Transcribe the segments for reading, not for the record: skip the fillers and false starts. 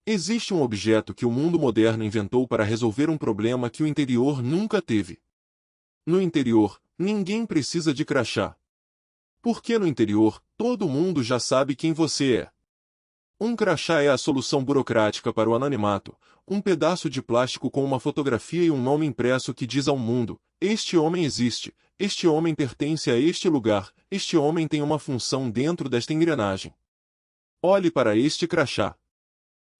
Existe um objeto que o mundo moderno inventou para resolver um problema que o interior nunca teve. No interior, ninguém precisa de crachá. Porque no interior, todo mundo já sabe quem você é. Um crachá é a solução burocrática para o anonimato, um pedaço de plástico com uma fotografia e um nome impresso que diz ao mundo: este homem existe, este homem pertence a este lugar, este homem tem uma função dentro desta engrenagem. Olhe para este crachá.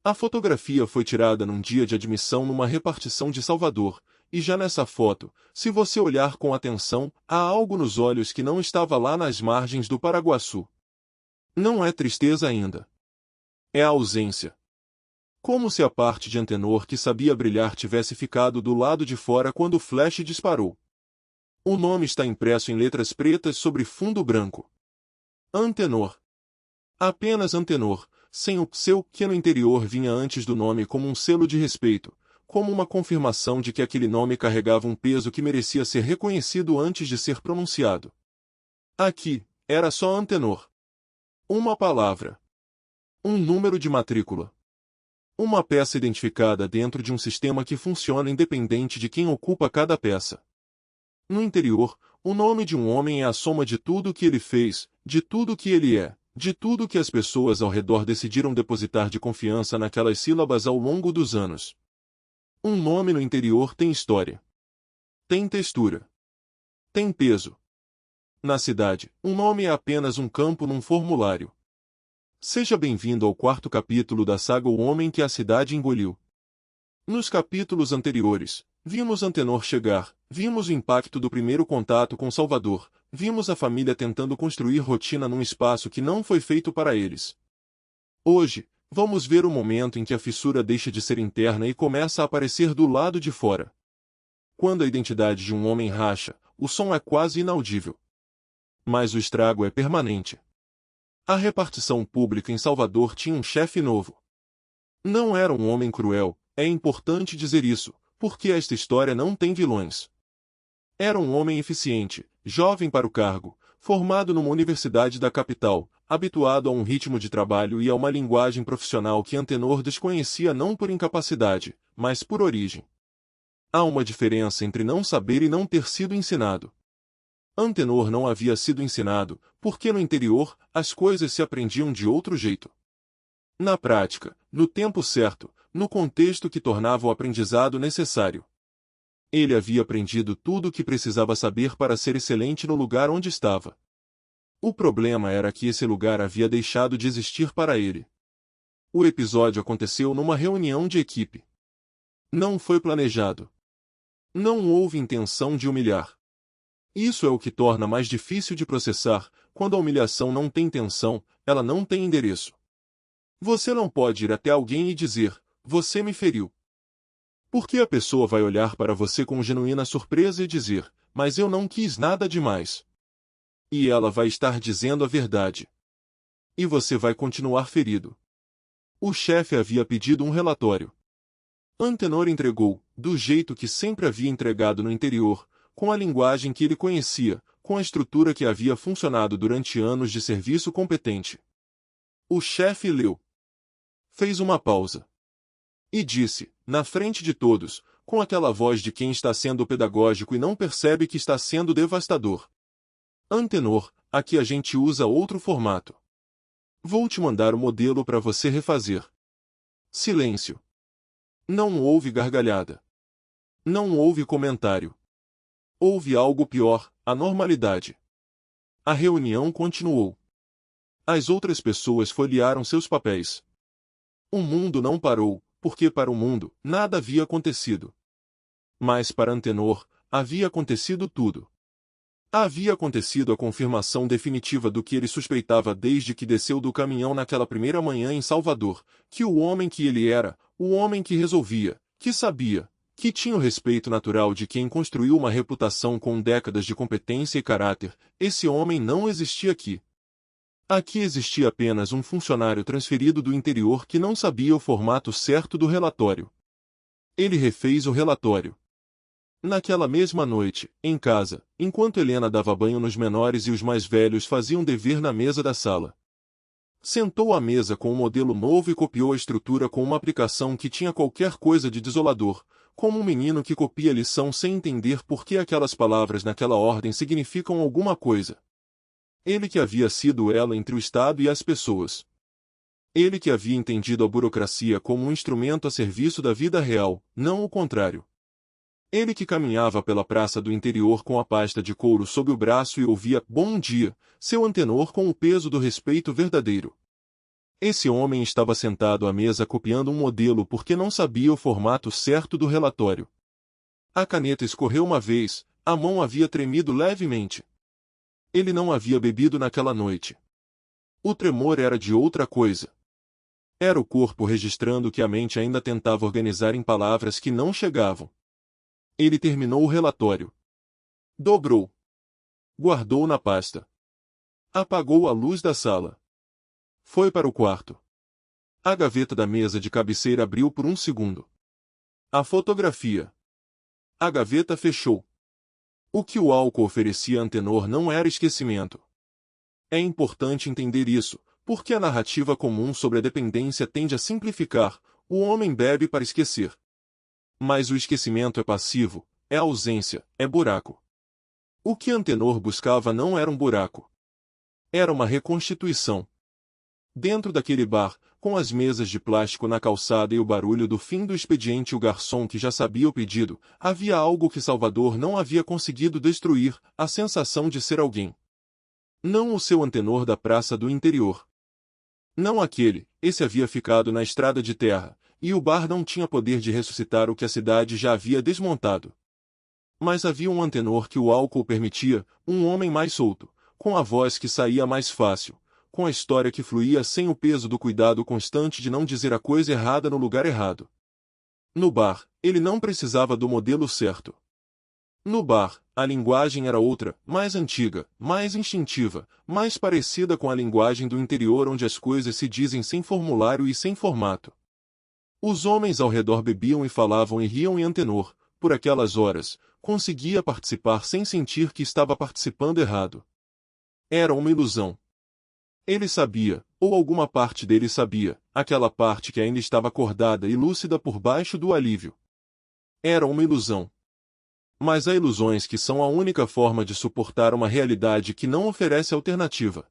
A fotografia foi tirada num dia de admissão numa repartição de Salvador, e já nessa foto, se você olhar com atenção, há algo nos olhos que não estava lá nas margens do Paraguaçu. Não é tristeza ainda. É a ausência. Como se a parte de Antenor que sabia brilhar tivesse ficado do lado de fora quando o flash disparou. O nome está impresso em letras pretas sobre fundo branco. Antenor. Apenas Antenor, sem o seu que no interior vinha antes do nome como um selo de respeito, como uma confirmação de que aquele nome carregava um peso que merecia ser reconhecido antes de ser pronunciado. Aqui, era só Antenor. Uma palavra. Um número de matrícula. Uma peça identificada dentro de um sistema que funciona independente de quem ocupa cada peça. No interior, o nome de um homem é a soma de tudo o que ele fez, de tudo o que ele é, de tudo que as pessoas ao redor decidiram depositar de confiança naquelas sílabas ao longo dos anos. Um nome no interior tem história. Tem textura. Tem peso. Na cidade, um nome é apenas um campo num formulário. Seja bem-vindo ao 4º capítulo da saga O Homem que a Cidade Engoliu. Nos capítulos anteriores, vimos Antenor chegar, vimos o impacto do primeiro contato com Salvador, vimos a família tentando construir rotina num espaço que não foi feito para eles. Hoje, vamos ver o momento em que a fissura deixa de ser interna e começa a aparecer do lado de fora. Quando a identidade de um homem racha, o som é quase inaudível. Mas o estrago é permanente. A repartição pública em Salvador tinha um chefe novo. Não era um homem cruel, é importante dizer isso, porque esta história não tem vilões. Era um homem eficiente, jovem para o cargo, formado numa universidade da capital, habituado a um ritmo de trabalho e a uma linguagem profissional que Antenor desconhecia não por incapacidade, mas por origem. Há uma diferença entre não saber e não ter sido ensinado. Antenor não havia sido ensinado, porque no interior, as coisas se aprendiam de outro jeito. Na prática, no tempo certo, no contexto que tornava o aprendizado necessário. Ele havia aprendido tudo o que precisava saber para ser excelente no lugar onde estava. O problema era que esse lugar havia deixado de existir para ele. O episódio aconteceu numa reunião de equipe. Não foi planejado. Não houve intenção de humilhar. Isso é o que torna mais difícil de processar. Quando a humilhação não tem intenção, ela não tem endereço. Você não pode ir até alguém e dizer: você me feriu. Porque a pessoa vai olhar para você com genuína surpresa e dizer: mas eu não quis nada demais. E ela vai estar dizendo a verdade. E você vai continuar ferido. O chefe havia pedido um relatório. Antenor entregou, do jeito que sempre havia entregado no interior, com a linguagem que ele conhecia, com a estrutura que havia funcionado durante anos de serviço competente. O chefe leu. Fez uma pausa. E disse, na frente de todos, com aquela voz de quem está sendo pedagógico e não percebe que está sendo devastador: Antenor, aqui a gente usa outro formato. Vou te mandar o modelo para você refazer. Silêncio. Não houve gargalhada. Não houve comentário. Houve algo pior, a normalidade. A reunião continuou. As outras pessoas folhearam seus papéis. O mundo não parou, porque para o mundo, nada havia acontecido. Mas para Antenor, havia acontecido tudo. Havia acontecido a confirmação definitiva do que ele suspeitava desde que desceu do caminhão naquela primeira manhã em Salvador, que o homem que ele era, o homem que resolvia, que sabia, que tinha o respeito natural de quem construiu uma reputação com décadas de competência e caráter, esse homem não existia aqui. Aqui existia apenas um funcionário transferido do interior que não sabia o formato certo do relatório. Ele refez o relatório. Naquela mesma noite, em casa, enquanto Helena dava banho nos menores e os mais velhos faziam dever na mesa da sala. Sentou à mesa com um modelo novo e copiou a estrutura com uma aplicação que tinha qualquer coisa de desolador, como um menino que copia a lição sem entender por que aquelas palavras naquela ordem significam alguma coisa. Ele que havia sido o elo entre o Estado e as pessoas. Ele que havia entendido a burocracia como um instrumento a serviço da vida real, não o contrário. Ele que caminhava pela praça do interior com a pasta de couro sob o braço e ouvia "Bom dia", seu antenor com o peso do respeito verdadeiro. Esse homem estava sentado à mesa copiando um modelo porque não sabia o formato certo do relatório. A caneta escorreu uma vez, a mão havia tremido levemente. Ele não havia bebido naquela noite. O tremor era de outra coisa. Era o corpo registrando que a mente ainda tentava organizar em palavras que não chegavam. Ele terminou o relatório. Dobrou. Guardou na pasta. Apagou a luz da sala. Foi para o quarto. A gaveta da mesa de cabeceira abriu por um segundo. A fotografia. A gaveta fechou. O que o álcool oferecia a Antenor não era esquecimento. É importante entender isso, porque a narrativa comum sobre a dependência tende a simplificar: o homem bebe para esquecer. Mas o esquecimento é passivo, é ausência, é buraco. O que Antenor buscava não era um buraco. Era uma reconstituição. Dentro daquele bar, com as mesas de plástico na calçada e o barulho do fim do expediente e o garçom que já sabia o pedido, havia algo que Salvador não havia conseguido destruir: a sensação de ser alguém. Não o seu Antenor da praça do interior. Não aquele, esse havia ficado na estrada de terra, e o bar não tinha poder de ressuscitar o que a cidade já havia desmontado. Mas havia um Antenor que o álcool permitia, um homem mais solto, com a voz que saía mais fácil, com a história que fluía sem o peso do cuidado constante de não dizer a coisa errada no lugar errado. No bar, ele não precisava do modelo certo. No bar, a linguagem era outra, mais antiga, mais instintiva, mais parecida com a linguagem do interior onde as coisas se dizem sem formulário e sem formato. Os homens ao redor bebiam e falavam e riam em Antenor, por aquelas horas, conseguia participar sem sentir que estava participando errado. Era uma ilusão. Ele sabia, ou alguma parte dele sabia, aquela parte que ainda estava acordada e lúcida por baixo do alívio. Era uma ilusão. Mas há ilusões que são a única forma de suportar uma realidade que não oferece alternativa.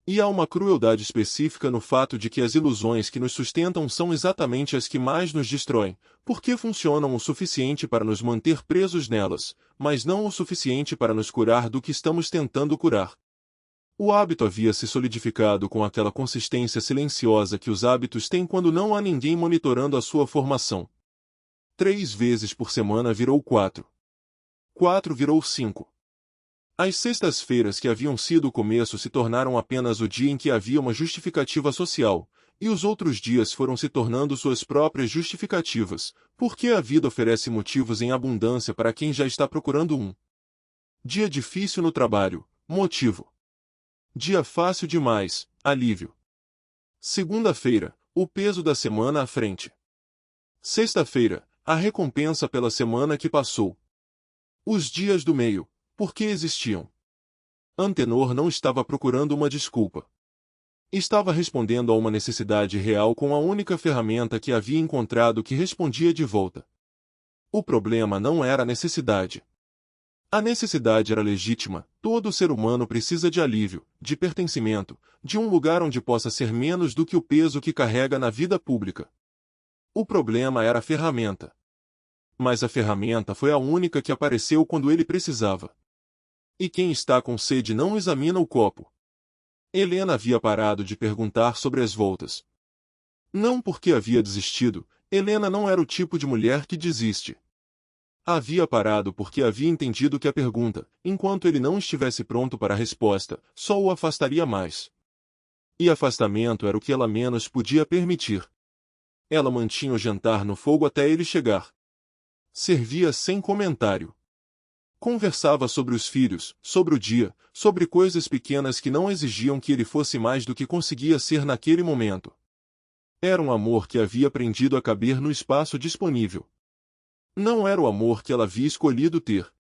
E há uma crueldade específica no fato de que as ilusões que nos sustentam são exatamente as que mais nos destroem, porque funcionam o suficiente para nos manter presos nelas, mas não o suficiente para nos curar do que estamos tentando curar. O hábito havia se solidificado com aquela consistência silenciosa que os hábitos têm quando não há ninguém monitorando a sua formação. 3 vezes por semana virou 4. 4 virou 5. As sextas-feiras que haviam sido o começo se tornaram apenas o dia em que havia uma justificativa social, e os outros dias foram se tornando suas próprias justificativas, porque a vida oferece motivos em abundância para quem já está procurando um. Dia difícil no trabalho, motivo. Dia fácil demais, alívio. Segunda-feira, o peso da semana à frente. Sexta-feira, a recompensa pela semana que passou. Os dias do meio, por que existiam? Antenor não estava procurando uma desculpa. Estava respondendo a uma necessidade real com a única ferramenta que havia encontrado que respondia de volta. O problema não era a necessidade. A necessidade era legítima: todo ser humano precisa de alívio, de pertencimento, de um lugar onde possa ser menos do que o peso que carrega na vida pública. O problema era a ferramenta. Mas a ferramenta foi a única que apareceu quando ele precisava. E quem está com sede não examina o copo. Helena havia parado de perguntar sobre as voltas. Não porque havia desistido, Helena não era o tipo de mulher que desiste. Havia parado porque havia entendido que a pergunta, enquanto ele não estivesse pronto para a resposta, só o afastaria mais. E afastamento era o que ela menos podia permitir. Ela mantinha o jantar no fogo até ele chegar. Servia sem comentário. Conversava sobre os filhos, sobre o dia, sobre coisas pequenas que não exigiam que ele fosse mais do que conseguia ser naquele momento. Era um amor que havia aprendido a caber no espaço disponível. Não era o amor que ela havia escolhido ter.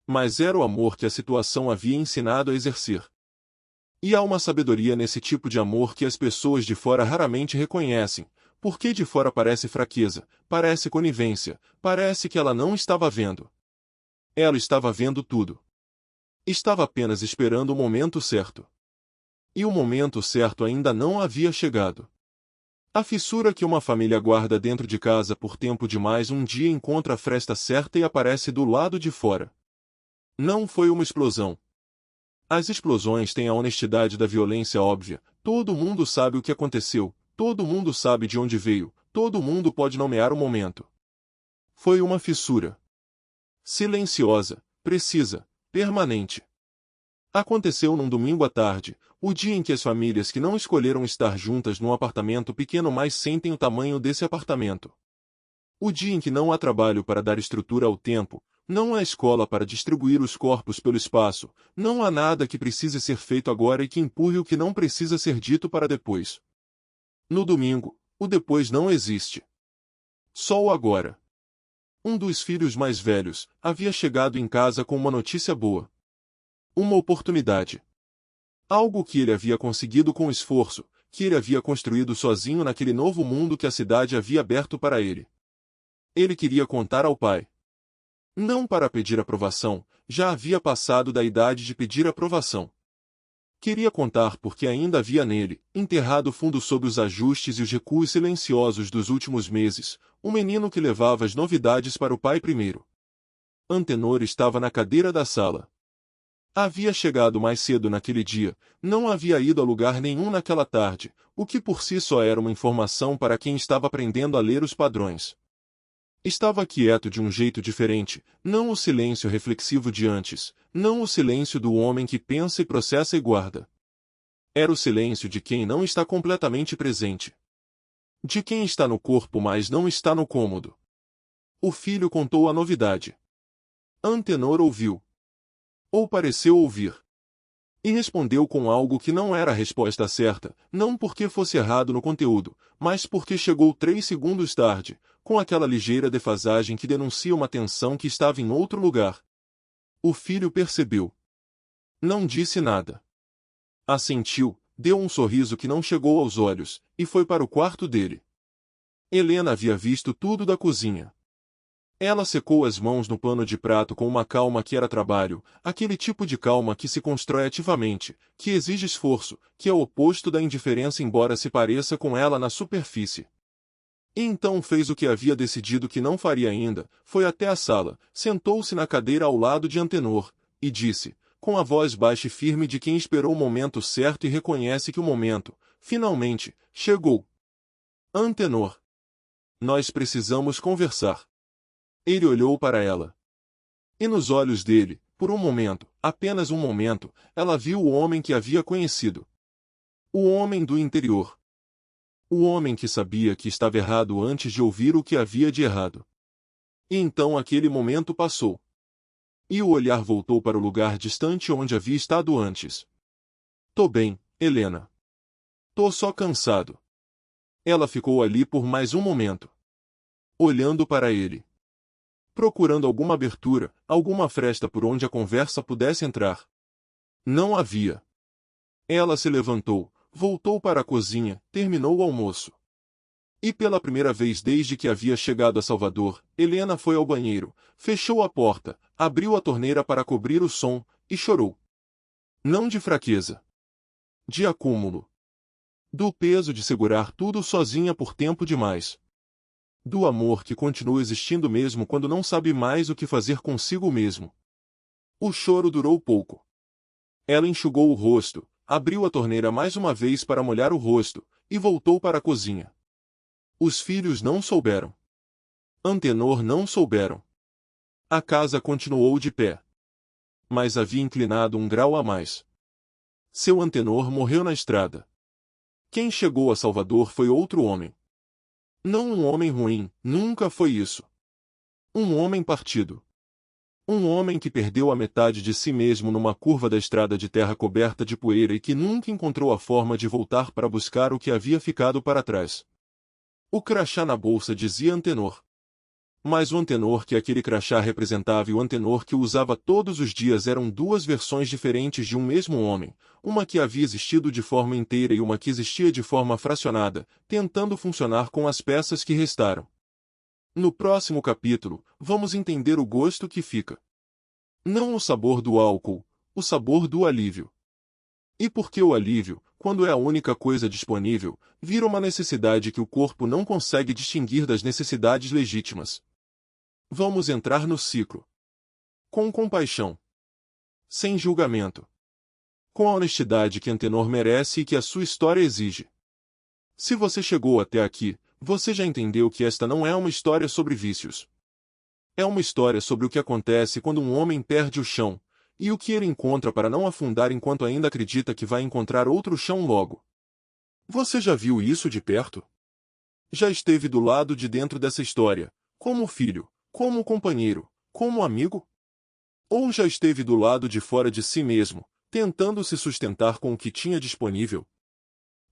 Mas era o amor que a situação havia ensinado a exercer. E há uma sabedoria nesse tipo de amor que as pessoas de fora raramente reconhecem, porque de fora parece fraqueza, parece conivência, parece que ela não estava vendo. Ela estava vendo tudo. Estava apenas esperando o momento certo. E o momento certo ainda não havia chegado. A fissura que uma família guarda dentro de casa por tempo demais um dia encontra a fresta certa e aparece do lado de fora. Não foi uma explosão. As explosões têm a honestidade da violência óbvia, todo mundo sabe o que aconteceu, todo mundo sabe de onde veio, todo mundo pode nomear o momento. Foi uma fissura. Silenciosa, precisa, permanente. Aconteceu num domingo à tarde, o dia em que as famílias que não escolheram estar juntas num apartamento pequeno mais sentem o tamanho desse apartamento. O dia em que não há trabalho para dar estrutura ao tempo, não há escola para distribuir os corpos pelo espaço, não há nada que precise ser feito agora e que empurre o que não precisa ser dito para depois. No domingo, o depois não existe. Só o agora. Um dos filhos mais velhos havia chegado em casa com uma notícia boa. Uma oportunidade. Algo que ele havia conseguido com esforço, que ele havia construído sozinho naquele novo mundo que a cidade havia aberto para ele. Ele queria contar ao pai. Não para pedir aprovação, já havia passado da idade de pedir aprovação. Queria contar porque ainda havia nele, enterrado fundo sob os ajustes e os recuos silenciosos dos últimos meses, um menino que levava as novidades para o pai primeiro. Antenor estava na cadeira da sala. Havia chegado mais cedo naquele dia, não havia ido a lugar nenhum naquela tarde, o que por si só era uma informação para quem estava aprendendo a ler os padrões. Estava quieto de um jeito diferente, não o silêncio reflexivo de antes, não o silêncio do homem que pensa e processa e guarda. Era o silêncio de quem não está completamente presente. De quem está no corpo mas não está no cômodo. O filho contou a novidade. Antenor ouviu. Ou pareceu ouvir. E respondeu com algo que não era a resposta certa, não porque fosse errado no conteúdo, mas porque chegou 3 segundos tarde, com aquela ligeira defasagem que denuncia uma tensão que estava em outro lugar. O filho percebeu. Não disse nada. Assentiu, deu um sorriso que não chegou aos olhos, e foi para o quarto dele. Helena havia visto tudo da cozinha. Ela secou as mãos no pano de prato com uma calma que era trabalho, aquele tipo de calma que se constrói ativamente, que exige esforço, que é o oposto da indiferença embora se pareça com ela na superfície. E então fez o que havia decidido que não faria ainda, foi até a sala, sentou-se na cadeira ao lado de Antenor, e disse, com a voz baixa e firme de quem esperou o momento certo e reconhece que o momento, finalmente, chegou. Antenor. Nós precisamos conversar. Ele olhou para ela. E nos olhos dele, por um momento, apenas um momento, ela viu o homem que havia conhecido. O homem do interior. O homem que sabia que estava errado antes de ouvir o que havia de errado. E então aquele momento passou. E o olhar voltou para o lugar distante onde havia estado antes. Tô bem, Helena. Tô só cansado. Ela ficou ali por mais um momento. Olhando para ele. Procurando alguma abertura, alguma fresta por onde a conversa pudesse entrar. Não havia. Ela se levantou, voltou para a cozinha, terminou o almoço. E pela primeira vez desde que havia chegado a Salvador, Helena foi ao banheiro, fechou a porta, abriu a torneira para cobrir o som, e chorou. Não de fraqueza. De acúmulo. Do peso de segurar tudo sozinha por tempo demais. Do amor que continua existindo mesmo quando não sabe mais o que fazer consigo mesmo. O choro durou pouco. Ela enxugou o rosto, abriu a torneira mais uma vez para molhar o rosto, e voltou para a cozinha. Os filhos não souberam. Antenor não souberam. A casa continuou de pé. Mas havia inclinado um grau a mais. Seu Antenor morreu na estrada. Quem chegou a Salvador foi outro homem. Não um homem ruim, nunca foi isso. Um homem partido. Um homem que perdeu a metade de si mesmo numa curva da estrada de terra coberta de poeira e que nunca encontrou a forma de voltar para buscar o que havia ficado para trás. O crachá na bolsa dizia Antenor. Mas o Antenor que aquele crachá representava e o Antenor que o usava todos os dias eram duas versões diferentes de um mesmo homem, uma que havia existido de forma inteira e uma que existia de forma fracionada, tentando funcionar com as peças que restaram. No próximo capítulo, vamos entender o gosto que fica. Não o sabor do álcool, o sabor do alívio. E por que o alívio, quando é a única coisa disponível, vira uma necessidade que o corpo não consegue distinguir das necessidades legítimas? Vamos entrar no ciclo. Com compaixão. Sem julgamento. Com a honestidade que Antenor merece e que a sua história exige. Se você chegou até aqui, você já entendeu que esta não é uma história sobre vícios. É uma história sobre o que acontece quando um homem perde o chão, e o que ele encontra para não afundar enquanto ainda acredita que vai encontrar outro chão logo. Você já viu isso de perto? Já esteve do lado de dentro dessa história, como filho, como companheiro, como amigo? Ou já esteve do lado de fora de si mesmo, tentando se sustentar com o que tinha disponível?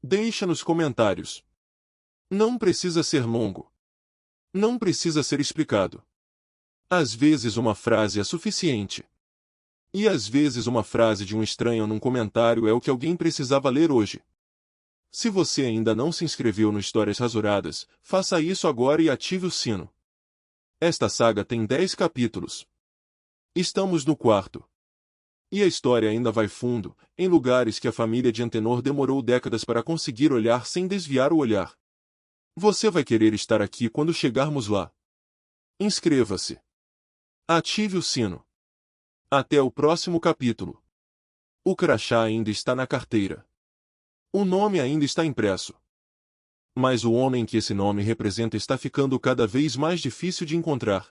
Deixa nos comentários. Não precisa ser longo. Não precisa ser explicado. Às vezes uma frase é suficiente. E às vezes uma frase de um estranho num comentário é o que alguém precisava ler hoje. Se você ainda não se inscreveu no Histórias Rasuradas, faça isso agora e ative o sino. Esta saga tem 10 capítulos. Estamos no 4º. E a história ainda vai fundo, em lugares que a família de Antenor demorou décadas para conseguir olhar sem desviar o olhar. Você vai querer estar aqui quando chegarmos lá. Inscreva-se. Ative o sino. Até o próximo capítulo. O crachá ainda está na carteira. O nome ainda está impresso. Mas o homem que esse nome representa está ficando cada vez mais difícil de encontrar.